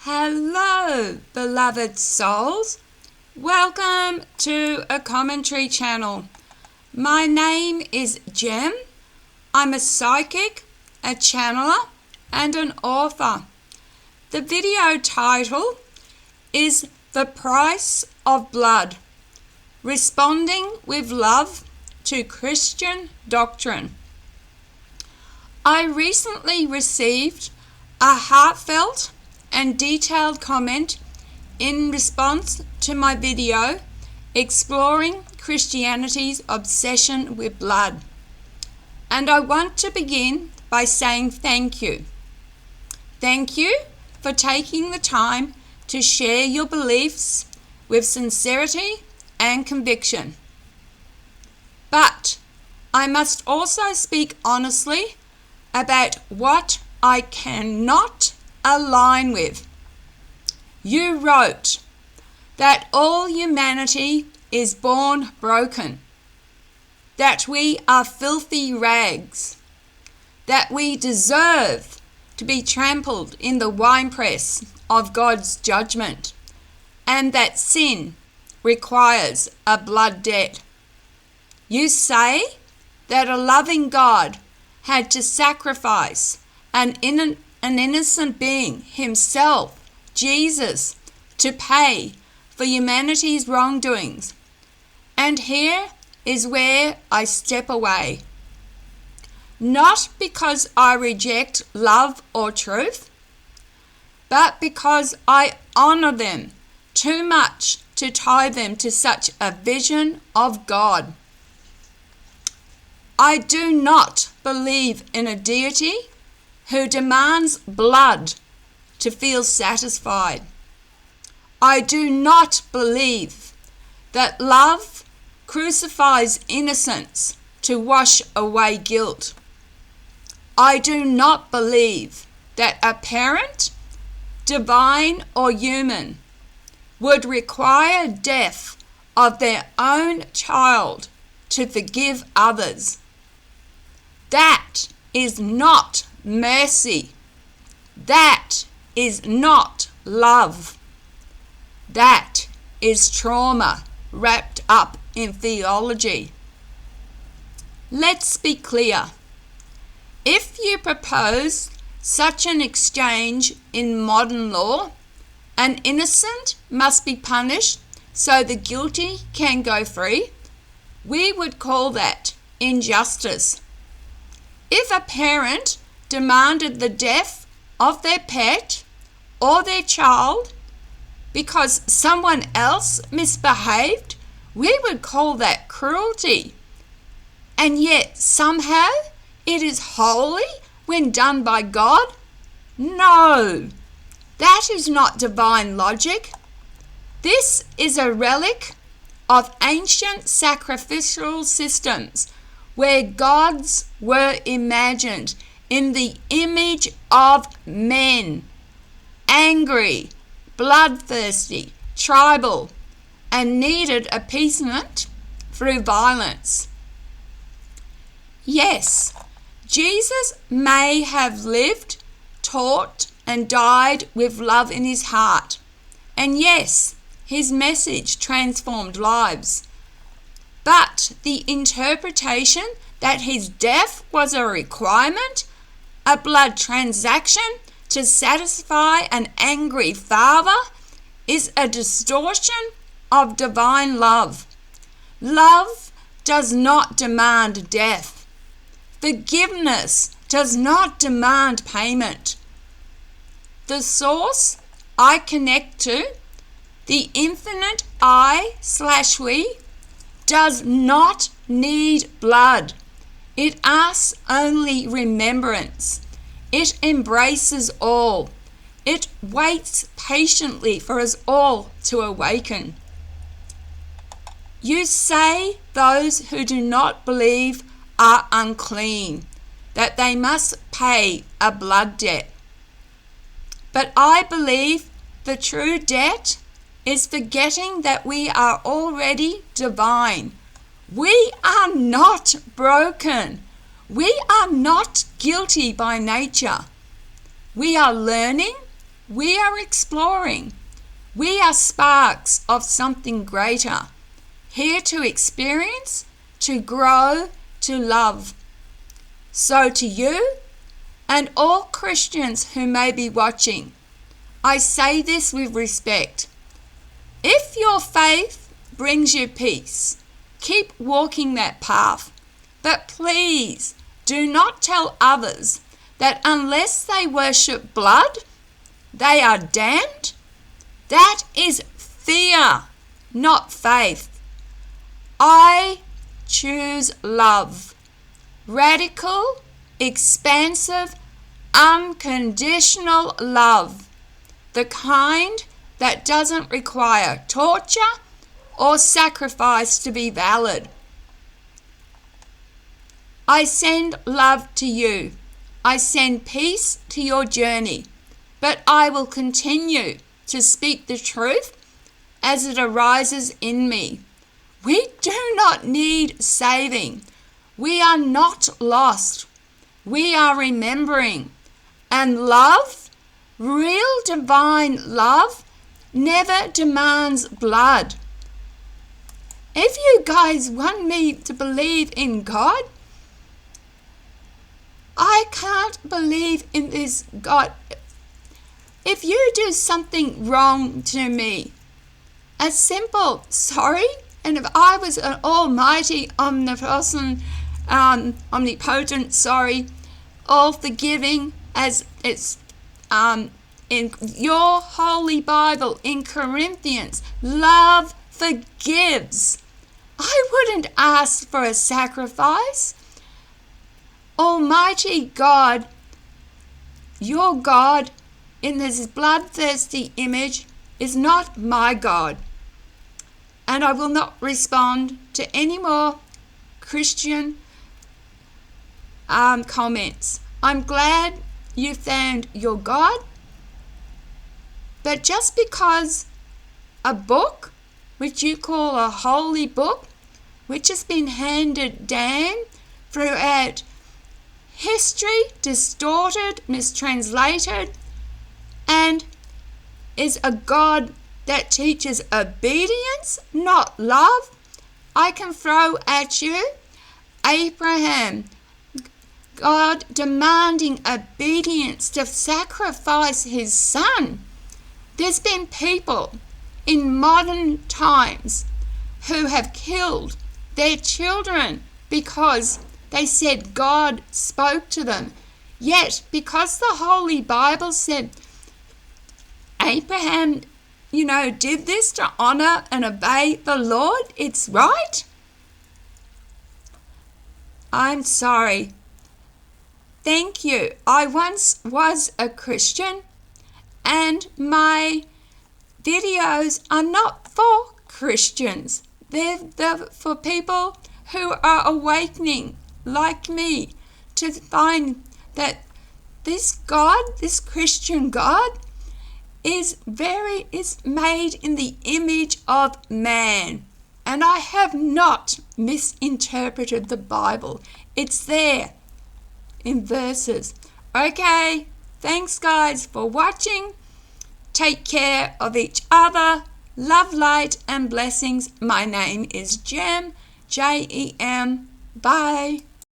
Hello, beloved souls. Welcome to a commentary channel. My name is Jem. I'm a psychic, a channeler, and an author. The video title is The Price of Blood, Responding with Love to Christian Doctrine. I recently received a heartfelt and detailed comment in response to my video exploring Christianity's obsession with blood. And I want to begin by saying thank you. Thank you for taking the time to share your beliefs with sincerity and conviction. But I must also speak honestly about what I cannot align with. You wrote that all humanity is born broken, that we are filthy rags, that we deserve to be trampled in the winepress of God's judgment, and that sin requires a blood debt. You say that a loving God had to sacrifice an innocent being, himself, Jesus, to pay for humanity's wrongdoings. And here is where I step away. Not because I reject love or truth, but because I honor them too much to tie them to such a vision of God. I do not believe in a deity who demands blood to feel satisfied. I do not believe that love crucifies innocence to wash away guilt. I do not believe that a parent, divine or human, would require death of their own child to forgive others. That is not mercy. That is not love. That is trauma wrapped up in theology. Let's be clear. If you propose such an exchange in modern law, an innocent must be punished so the guilty can go free, we would call that injustice. If a parent demanded the death of their pet or their child because someone else misbehaved, we would call that cruelty. And yet somehow it is holy when done by God? No, that is not divine logic. This is a relic of ancient sacrificial systems where gods were imagined in the image of men, angry, bloodthirsty, tribal, and needed appeasement through violence. Yes, Jesus may have lived, taught, and died with love in his heart. And yes, his message transformed lives. But the interpretation that his death was a requirement, a blood transaction to satisfy an angry father, is a distortion of divine love. Love does not demand death. Forgiveness does not demand payment. The source I connect to, the infinite I/we, does not need blood. It asks only remembrance. It embraces all. It waits patiently for us all to awaken. You say those who do not believe are unclean, that they must pay a blood debt. But I believe the true debt is forgetting that we are already divine. We are not broken. We are not guilty by nature. We are learning We are exploring. We are sparks of something greater, here to experience, to grow, to love. So to you and all Christians who may be watching, I say this with respect. If your faith brings you peace, keep walking that path. But please do not tell others that unless they worship blood, they are damned. That is fear, not faith. I choose love. Radical, expansive, unconditional love. The kind that doesn't require torture or sacrifice to be valid. I send love to you. I send peace to your journey. But I will continue to speak the truth as it arises in me. We do not need saving. We are not lost. We are remembering. And love, real divine love, never demands blood. If you guys want me to believe in God, I can't believe in this God. If you do something wrong to me, a simple sorry, and if I was an almighty, omnipotent, sorry, all forgiving, as it's in your holy Bible in Corinthians, love forgives. I wouldn't ask for a sacrifice. Almighty God, your God in this bloodthirsty image is not my God. And I will not respond to any more Christian comments. I'm glad you found your God, but just because a book, which you call a holy book, which has been handed down throughout history, distorted, mistranslated, and is a God that teaches obedience, not love, I can throw at you Abraham, God demanding obedience to sacrifice his son. There's been people in modern times who have killed their children because they said God spoke to them. Yet, because the Holy Bible said Abraham, did this to honor and obey the Lord, it's right. I'm sorry. Thank you. I once was a Christian, and my videos are not for Christians. They're for people who are awakening, like me, to find that this God, this Christian God, is made in the image of man. And I have not misinterpreted the Bible. It's there in verses. Okay, thanks guys for watching. Take care of each other. Love, light, and blessings. My name is Jem, Jem. Bye.